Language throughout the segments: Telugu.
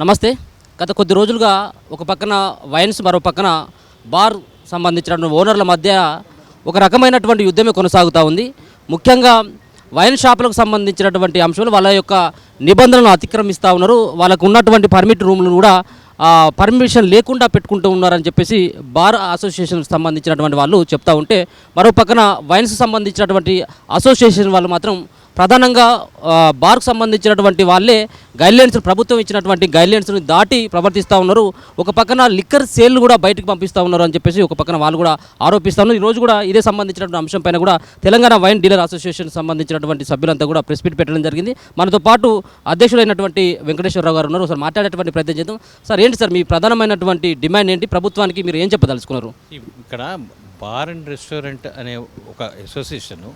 నమస్తే. గత కొద్ది రోజులుగా ఒక పక్కన వైన్స్, మరో పక్కన బార్ సంబంధించిన ఓనర్ల మధ్య ఒక రకమైనటువంటి యుద్ధమే కొనసాగుతూ ఉంది. ముఖ్యంగా వైన్ షాపులకు సంబంధించినటువంటి అంశాలు వాళ్ళ యొక్క నిబంధనలను అతిక్రమిస్తూ ఉన్నారు. వాళ్ళకు ఉన్నటువంటి పర్మిట్ రూమ్లను కూడా పర్మిషన్ లేకుండా పెట్టుకుంటూ ఉన్నారని చెప్పేసి బార్ అసోసియేషన్కి సంబంధించినటువంటి వాళ్ళు చెప్తూ ఉంటే, మరో పక్కన వైన్స్ సంబంధించినటువంటి అసోసియేషన్ వాళ్ళు మాత్రం ప్రధానంగా బార్కు సంబంధించినటువంటి వాళ్ళే గైడ్లైన్స్, ప్రభుత్వం ఇచ్చినటువంటి గైడ్లైన్స్ని దాటి ప్రవర్తిస్తూ ఉన్నారు. ఒక పక్కన లిక్కర్ సేల్ కూడా బయటకు పంపిస్తూ ఉన్నారు అని చెప్పేసి ఒక పక్కన వాళ్ళు కూడా ఆరోపిస్తూ ఉన్నారు. ఈరోజు కూడా ఇదే సంబంధించినటువంటి అంశం పైన కూడా తెలంగాణ వైన్ డీలర్ అసోసియేషన్ సంబంధించినటువంటి సభ్యులంతా కూడా ప్రెస్ మీట్ పెట్టడం జరిగింది. మనతో పాటు అధ్యక్షుడైనటువంటి వెంకటేశ్వరరావు గారు ఉన్నారు. సార్, మాట్లాడేటువంటి ప్రయత్నం చేద్దాం. సార్, ఏంటి సార్ మీ ప్రధానమైనటువంటి డిమాండ్ ఏంటి? ప్రభుత్వానికి మీరు ఏం చెప్పదలుచుకున్నారు? ఇక్కడ బార్ అండ్ రెస్టారెంట్ అనే ఒక అసోసియేషను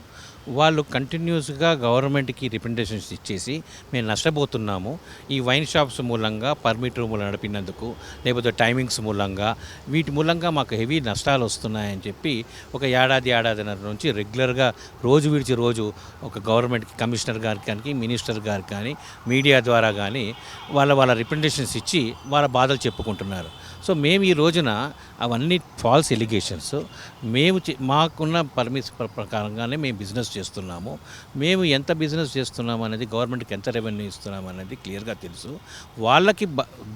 వాళ్ళు కంటిన్యూస్గా గవర్నమెంట్కి రిప్రజెంటేషన్స్ ఇచ్చేసి మేము నష్టపోతున్నాము ఈ వైన్ షాప్స్ మూలంగా, పర్మిట్ రూములు నడిపినందుకు, లేకపోతే టైమింగ్స్ మూలంగా, వీటి మూలంగా మాకు హెవీ నష్టాలు వస్తున్నాయని చెప్పి ఒక ఏడాదిన్నర నుంచి రెగ్యులర్గా రోజు విడిచి రోజు ఒక గవర్నమెంట్కి, కమిషనర్ గారికి కానీ, మినిస్టర్ గారికి కానీ, మీడియా ద్వారా కానీ వాళ్ళ రిప్రజెంటేషన్స్ ఇచ్చి వాళ్ళ బాధలు చెప్పుకుంటున్నారు. సో మేము ఈ రోజున అవన్నీ ఫాల్స్ ఎలిగేషన్స్, మేము మాకున్న పర్మిషన్ ప్రకారంగానే మేము బిజినెస్ చేస్తున్నాము. మేము ఎంత బిజినెస్ చేస్తున్నాము అనేది, గవర్నమెంట్కి ఎంత రెవెన్యూ ఇస్తున్నాము అనేది క్లియర్గా తెలుసు. వాళ్ళకి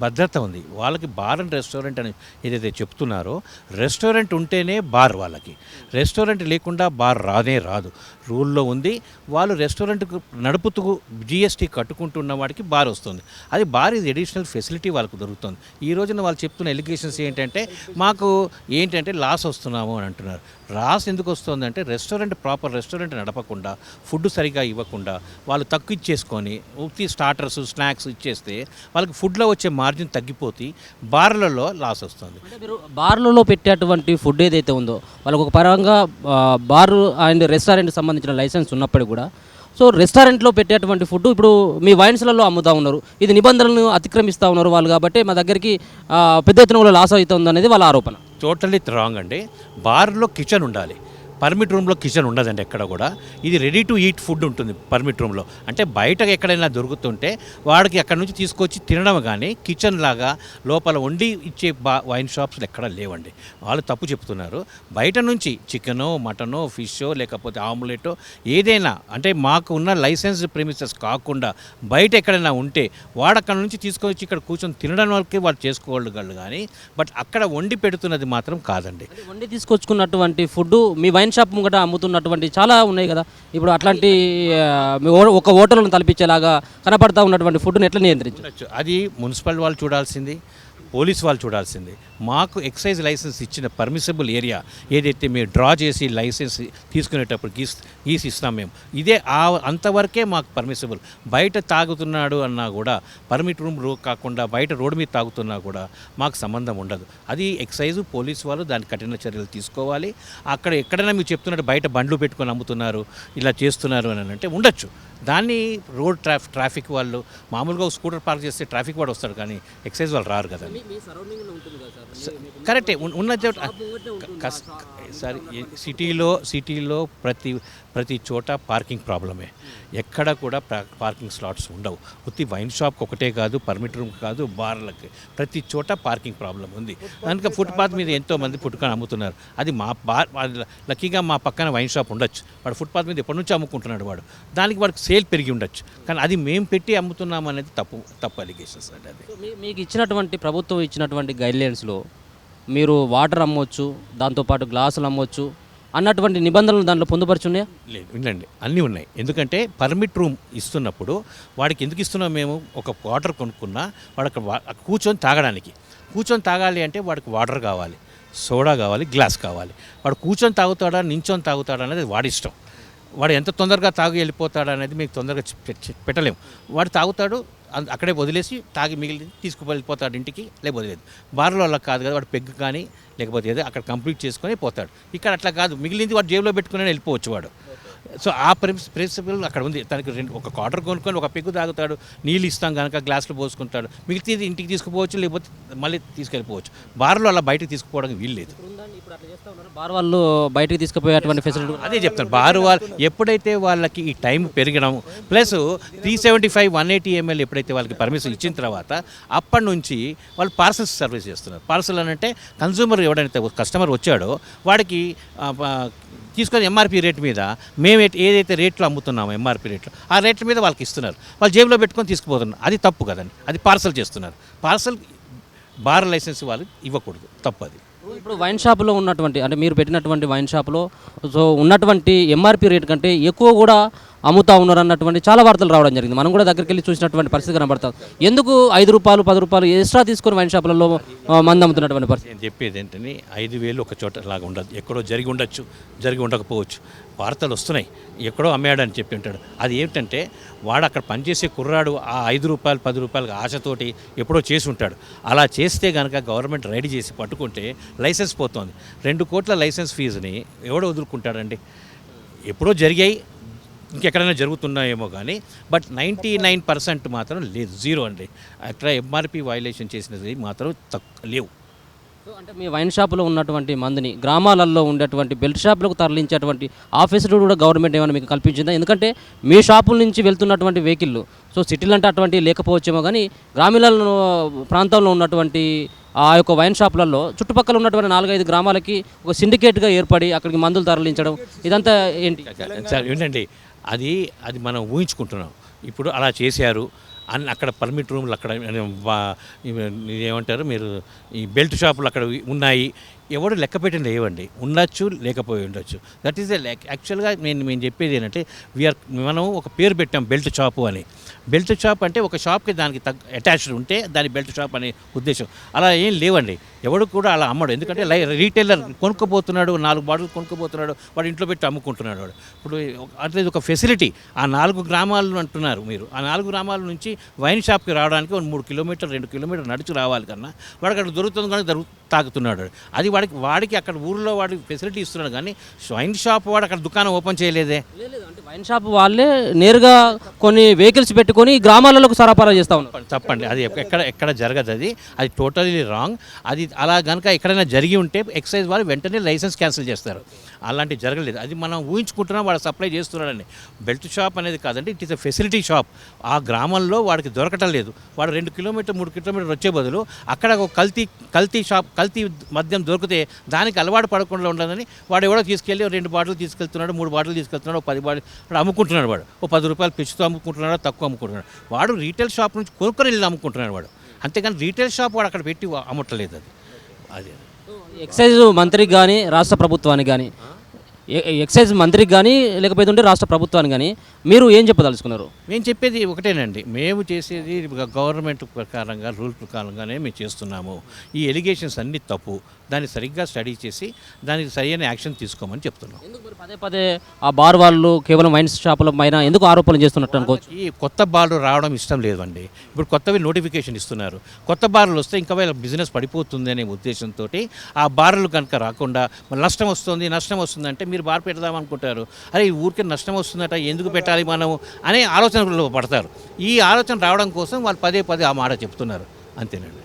భద్రత ఉంది. వాళ్ళకి బార్ అండ్ రెస్టారెంట్ అని ఏదైతే చెప్తున్నారో, రెస్టారెంట్ ఉంటేనే బార్, వాళ్ళకి రెస్టారెంట్ లేకుండా బార్ రాదు. రూల్లో ఉంది. వాళ్ళు రెస్టారెంట్ నడుపుతూ జిఎస్టీ కట్టుకుంటున్న వాడికి బార్ వస్తుంది. అది బార్ ఇది అడిషనల్ ఫెసిలిటీ వాళ్ళకు దొరుకుతుంది. ఈ రోజున వాళ్ళు చెప్తున్న ఎలిగేషన్స్ ఏంటంటే, మాకు ఏంటంటే లాస్ వస్తున్నాము అని అంటున్నారు. లాస్ ఎందుకు వస్తుందంటే, ప్రాపర్ రెస్టారెంట్ నడపకుండా, ఫుడ్ సరిగా ఇవ్వకుండా, వాళ్ళు తక్కువ ఇచ్చేసుకొని ఉత్తి స్టార్టర్స్, స్నాక్స్ ఇచ్చేస్తే వాళ్ళకి ఫుడ్లో వచ్చే మార్జిన్ తగ్గిపోతే బార్లలో లాస్ వస్తుంది. మీరు బార్లలో పెట్టేటువంటి ఫుడ్ ఏదైతే ఉందో, వాళ్ళకు ఒక పరంగా బార్ అండ్ రెస్టారెంట్కి సంబంధించిన లైసెన్స్ ఉన్నప్పటికీ కూడా, సో రెస్టారెంట్లో పెట్టేటువంటి ఫుడ్ ఇప్పుడు మీ వైన్స్లలో అమ్ముతూ ఉన్నారు. ఇది నిబంధనలను అతిక్రమిస్తూ ఉన్నారు వాళ్ళు, కాబట్టి మా దగ్గరికి పెద్ద ఎత్తున లాస్ అవుతుంది అనేది వాళ్ళ ఆరోపణ. టోటల్లీ రాంగ్ అండి. బార్లో కిచెన్ ఉండాలి, పర్మిట్ రూమ్లో కిచెన్ ఉండదండి ఎక్కడ కూడా. ఇది రెడీ టు ఈట్ ఫుడ్ ఉంటుంది పర్మిట్ రూమ్లో. అంటే బయట ఎక్కడైనా దొరుకుతుంటే వాడికి అక్కడ నుంచి తీసుకొచ్చి తినడం, కానీ కిచెన్ లాగా లోపల వండి ఇచ్చే వైన్ షాప్స్లో ఎక్కడ లేవండి. వాళ్ళు తప్పు చెప్తున్నారు. బయట నుంచి చికెనో, మటనో, ఫిషో, లేకపోతే ఆమ్లెటో ఏదైనా, అంటే మాకు ఉన్న లైసెన్స్డ్ ప్రెమిసెస్ కాకుండా బయట ఎక్కడైనా ఉంటే వాడు అక్కడ నుంచి తీసుకొచ్చి ఇక్కడ కూర్చొని తినడం వరకే వాళ్ళు చేసుకోగలరు, కానీ బట్ అక్కడ వండి పెడుతున్నది మాత్రం కాదండి. వండి తీసుకొచ్చుకున్నటువంటి ఫుడ్ మీ వైన్ షాప్ ముంగట అమ్ముతున్నటువంటి చాలా ఉన్నాయి కదా. ఇప్పుడు అట్లాంటి ఒక హోటల్ను తలపించేలాగా కనపడతా ఉన్నటువంటి ఫుడ్ని ఎట్లా నియంత్రించవచ్చు? అది మున్సిపల్ వాళ్ళు చూడాల్సింది, పోలీస్ వాళ్ళు చూడాల్సింది. మాకు ఎక్సైజ్ లైసెన్స్ ఇచ్చిన పర్మిసిబుల్ ఏరియా ఏదైతే మేము డ్రా చేసి లైసెన్స్ తీసుకునేటప్పుడు గీసి ఇస్తాం మేము, ఇదే అంతవరకే మాకు పర్మిసిబుల్. బయట తాగుతున్నాడు అన్నా కూడా, పర్మిట్ రూమ్ కాకుండా బయట రోడ్డు మీద తాగుతున్నా కూడా మాకు సంబంధం ఉండదు. అది ఎక్సైజ్, పోలీస్ వాళ్ళు దాని కఠిన చర్యలు తీసుకోవాలి. అక్కడ ఎక్కడైనా మీరు చెప్తున్నట్టు బయట బండ్లు పెట్టుకొని అమ్ముతున్నారు, ఇలా చేస్తున్నారు అని అంటే ఉండొచ్చు. దాన్ని రోడ్ ట్రాఫిక్ వాళ్ళు మామూలుగా స్కూటర్ పార్క్ చేస్తే ట్రాఫిక్ వాడు వస్తాడు, కానీ ఎక్సైజ్ వాళ్ళు రారు కదా. కరెక్టే ఉన్నది సార్. సిటీలో ప్రతి చోట పార్కింగ్ ప్రాబ్లమే. ఎక్కడ కూడా పార్కింగ్ స్లాట్స్ ఉండవు. ఉత్తి వైన్ షాప్కి ఒకటే కాదు, పర్మిట్ రూమ్ కాదు, బార్లకి ప్రతి చోట పార్కింగ్ ప్రాబ్లం ఉంది. కనుక ఫుట్పాత్ మీద ఎంతోమంది పుట్టుకొని అమ్ముతున్నారు. అది మా లక్కీగా మా పక్కన వైన్ షాప్ ఉండొచ్చు, వాడు ఫుట్పాత్ మీద ఎప్పటి నుంచి అమ్ముకుంటున్నాడు వాడు, దానికి వాడికి సేల్ పెరిగి ఉండొచ్చు, కానీ అది మేము పెట్టి అమ్ముతున్నాం అనేది తప్పు అలిగేషన్స్ అండి. అది మీకు ఇచ్చినటువంటి ప్రభుత్వం ఇచ్చినటువంటి గైడ్లైన్స్లో మీరు వాటర్ అమ్మవచ్చు, దాంతోపాటు గ్లాసులు అమ్మవచ్చు అన్నటువంటి నిబంధనలు దాంట్లో పొందుపరుచున్నాయా? లేదు, వినండి, అన్నీ ఉన్నాయి. ఎందుకంటే పర్మిట్ రూమ్ ఇస్తున్నప్పుడు వాడికి ఎందుకు ఇస్తున్నాం మేము, ఒక వాటర్ కొనుక్కున్నా వాడికి కూర్చొని తాగాలి అంటే వాడికి వాటర్ కావాలి, సోడా కావాలి, గ్లాస్ కావాలి. వాడు కూర్చొని తాగుతాడా, నించొని తాగుతాడా అనేది వాడి ఇష్టం. వాడు ఎంత తొందరగా తాగి వెళ్ళిపోతాడు అనేది మీకు తొందరగా పెట్టలేము. వాడు తాగుతాడు, అక్కడే వదిలేసి తాగి మిగిలి తీసుకువెళ్ళిపోతాడు ఇంటికి, లేకపోతే లేదు. బార్లో అలా కాదు కదా, వాడు పెగ్ కానీ లేకపోతే ఏదో అక్కడ కంప్లీట్ చేసుకొని పోతాడు. ఇక్కడ అట్లా కాదు, మిగిలింది వాడు జేబులో పెట్టుకుని వెళ్ళిపోవచ్చు వాడు. సో ఆ ప్రిన్సిపల్ అక్కడ ఉంది. తనకి ఒక క్వార్టర్ కొనుక్కొని ఒక పెగ్గు తాగుతాడు, నీళ్ళు ఇస్తాం కనుక గ్లాసులో పోసుకుంటాడు, మిగతాది ఇంటికి తీసుకుపోవచ్చు, లేకపోతే మళ్ళీ తీసుకెళ్ళిపోవచ్చు. బార్లో అలా బయటకు తీసుకుపోవడానికి వీలు లేదు. బార్ వాళ్ళు బయటికి తీసుకుపోయేటువంటి ఫెసిలిటీ అదే చెప్తాను, బార్ వాళ్ళు ఎప్పుడైతే వాళ్ళకి ఈ టైం పెరగడం ప్లస్ 375 180 ml ఎప్పుడైతే వాళ్ళకి పర్మిషన్ ఇచ్చిన తర్వాత అప్పటి నుంచి వాళ్ళు పార్సల్స్ సర్వీస్ చేస్తున్నారు. పార్సల్ అని అంటే కన్జ్యూమర్ ఎవడైతే కస్టమర్ వచ్చాడో వాడికి తీసుకొని ఎంఆర్పి రేట్ మీద మేము ఏదైతే రేట్లో అమ్ముతున్నామో ఎంఆర్పి రేట్లో ఆ రేట్ల మీద వాళ్ళకి ఇస్తున్నారు. వాళ్ళు జేబులో పెట్టుకొని తీసుకుపోతున్నారు. అది తప్పు కదండి, అది పార్సల్ చేస్తున్నారు. పార్సల్ బార్ లైసెన్స్ వాళ్ళు ఇవ్వకూడదు, తప్పు అది. ఇప్పుడు వైన్ షాప్లో ఉన్నటువంటి అంటే మీరు పెట్టినటువంటి వైన్ షాప్లో సో ఉన్నటువంటి ఎంఆర్పి రేట్ కంటే ఎక్కువ కూడా అమ్ముతా ఉన్నారు అన్నటువంటి చాలా వార్తలు రావడం జరిగింది. మనం కూడా దగ్గరికి వెళ్ళి చూసినటువంటి పరిస్థితి కనబడుతుంది. ఎందుకు 5 రూపాయలు 10 రూపాయలు ఎక్స్ట్రా తీసుకొని వైన్ షాపులలో మంది అమ్ముతున్నటువంటి పరిస్థితి? నేను చెప్పేది ఏంటంటే 5,000 ఒక చోట లాగా ఉండదు, ఎక్కడో జరిగి ఉండొచ్చు, జరిగి ఉండకపోవచ్చు. వార్తలు వస్తున్నాయి ఎక్కడో అమ్మాడని చెప్పి ఉంటాడు. అది ఏమిటంటే వాడు అక్కడ పనిచేసే కుర్రాడు ఆ 5 రూపాయలు 10 రూపాయలు ఆశతోటి ఎప్పుడో చేసి ఉంటాడు. అలా చేస్తే కనుక గవర్నమెంట్ రెడీ చేసి పట్టుకుంటే లైసెన్స్ పోతుంది. 2 కోట్ల లైసెన్స్ ఫీజుని ఎవడో వదులుకుంటాడండి? ఎప్పుడో జరిగాయి, ఇంకెక్కడైనా జరుగుతున్నాయేమో కానీ బట్ 99% మాత్రం లేదు, జీరో అండి. అక్కడ ఎంఆర్పి వైలేషన్ చేసినది మాత్రం లేవు. సో అంటే మీ వైన్ షాపులో ఉన్నటువంటి మందిని గ్రామాలలో ఉండేటువంటి బెల్ట్ షాపులకు తరలించేటువంటి ఆఫీసులు కూడా గవర్నమెంట్ ఏమైనా మీకు కల్పించిందా? ఎందుకంటే మీ షాపుల నుంచి వెళ్తున్నటువంటి వెహికల్ సో సిటీలు అంటే అటువంటి లేకపోవచ్చేమో కానీ గ్రామీణ ప్రాంతంలో ఉన్నటువంటి ఆ యొక్క వైన్ షాపులలో చుట్టుపక్కల ఉన్నటువంటి 4-5 గ్రామాలకి ఒక సిండికేట్గా ఏర్పడి అక్కడికి మందులు తరలించడం ఇదంతా ఏంటి సార్? ఏంటండి అది మనం ఊహించుకుంటున్నాం. ఇప్పుడు అలా చేశారు అన్ని అక్కడ పర్మిట్ రూమ్లు అక్కడ ఏమంటారు మీరు, ఈ బెల్ట్ షాపులు అక్కడ ఉన్నాయి. ఎవడు లెక్క పెట్టిన లేవండి, ఉండొచ్చు లేకపోయి ఉండొచ్చు. దట్ ఈస్ యాక్చువల్గా మేము చెప్పేది ఏంటంటే మనం ఒక పేరు పెట్టాం బెల్ట్ షాపు అని. బెల్ట్ షాప్ అంటే ఒక షాప్కి దానికి అటాచ్డ్ ఉంటే దాని బెల్ట్ షాప్ అనే ఉద్దేశం. అలా ఏం లేవండి, ఎవడు కూడా అలా అమ్మడు. ఎందుకంటే రీటైలర్ కొనుక్కోపోతున్నాడు, 4 బాటిల్ కొనుక్కోపోతున్నాడు, వాడు ఇంట్లో పెట్టి అమ్ముకుంటున్నాడు వాడు. ఇప్పుడు అంటే ఒక ఫెసిలిటీ. ఆ 4 గ్రామాలు అంటున్నారు మీరు, ఆ 4 గ్రామాల నుంచి వైన్ షాప్కి రావడానికి 3 కిలోమీటర్లు 2 కిలోమీటర్లు నడిచి రావాలి కన్నా వాడికి అక్కడ దొరుకుతుంది కానీ తాగుతున్నాడు. అది వాడికి అక్కడ ఊరిలో వాడికి ఫెసిలిటీ ఇస్తున్నాడు కానీ వైన్ షాప్ వాడు అక్కడ దుకాణం ఓపెన్ చేయలేదే. అంటే వైన్ షాప్ వాళ్ళే నేరుగా కొన్ని వెహికల్స్ పెట్టుకొని గ్రామాలకు సరఫరా చేస్తూ ఉన్నారు. తప్పండి, అది ఎక్కడ జరగదు. అది టోటలీ రాంగ్. అది అలా కనుక ఎక్కడైనా జరిగి ఉంటే ఎక్సైజ్ వాళ్ళు వెంటనే లైసెన్స్ క్యాన్సిల్ చేస్తారు. అలాంటివి జరగలేదు. అది మనం ఊహించుకుంటున్నాం వాడు సప్లై చేస్తున్నాడని. బెల్ట్ షాప్ అనేది కాదండి, it is a facility shop. ఆ గ్రామంలో వాడికి దొరకటం లేదు. వాడు 2 కిలోమీటర్ 3 కిలోమీటర్లు వచ్చే బదులు అక్కడ ఒక కల్తీ షాప్, కల్తీ మద్యం దొరికితే దానికి అలవాటు పడకుండా ఉండదని వాడు ఎవడో తీసుకెళ్ళి 2 బాటిల్ తీసుకెళ్తున్నాడు, 3 బాటిల్ తీసుకెళ్తున్నాడు, 10 బాటిల్ వాడు అమ్ముకుంటున్నాడు. వాడు 10 రూపాయలు పెంచుతూ అమ్ముకుంటున్నాడు, తక్కువ అమ్ముకుంటున్నాడు. వాడు రీటైల్ షాప్ నుంచి కొనుక్కొని వెళ్ళి అమ్ముకుంటున్నాడు వాడు. అంతేగాని రీటైల్ షాప్ వాడు అక్కడ పెట్టి అమ్మట్లేదు. అది ఎక్సైజ్ మంత్రికి కానీ రాష్ట్ర ప్రభుత్వానికి కానీ ఎక్సైజ్ మంత్రికి కానీ లేకపోతే రాష్ట్ర ప్రభుత్వానికి కానీ మీరు ఏం చెప్పదలుచుకున్నారు? మేము చెప్పేది ఒకటేనండి, మేము చేసేది గవర్నమెంట్ ప్రకారంగా రూల్ ప్రకారంగానే మేము చేస్తున్నాము. ఈ ఎలిగేషన్స్ అన్నీ తప్పు, దాన్ని సరిగ్గా స్టడీ చేసి దానికి సరైన యాక్షన్ తీసుకోమని చెప్తున్నాం. పదే పదే ఆ బార్ వాళ్ళు కేవలం వైన్ షాపుల పైన ఎందుకు ఆరోపణలు చేస్తున్నట్టు అనుకోవచ్చు? ఈ కొత్త బార్లు రావడం ఇష్టం లేదండి. ఇప్పుడు కొత్తవి నోటిఫికేషన్ ఇస్తున్నారు. కొత్త బార్లు వస్తే ఇంకా వీళ్ళ బిజినెస్ పడిపోతుంది అనే ఉద్దేశంతో ఆ బార్లు కనుక రాకుండా నష్టం వస్తుంది అంటే మీరు బార్ పెడదాం అనుకుంటారు. అరే ఈ ఊరికే నష్టం వస్తుందట, ఎందుకు పెట్టాలి మనము అనే ఆలోచనలో పడతారు. ఈ ఆలోచన రావడం కోసం వాళ్ళు పదే ఆ మాట చెప్తున్నారు. అంతేనండి.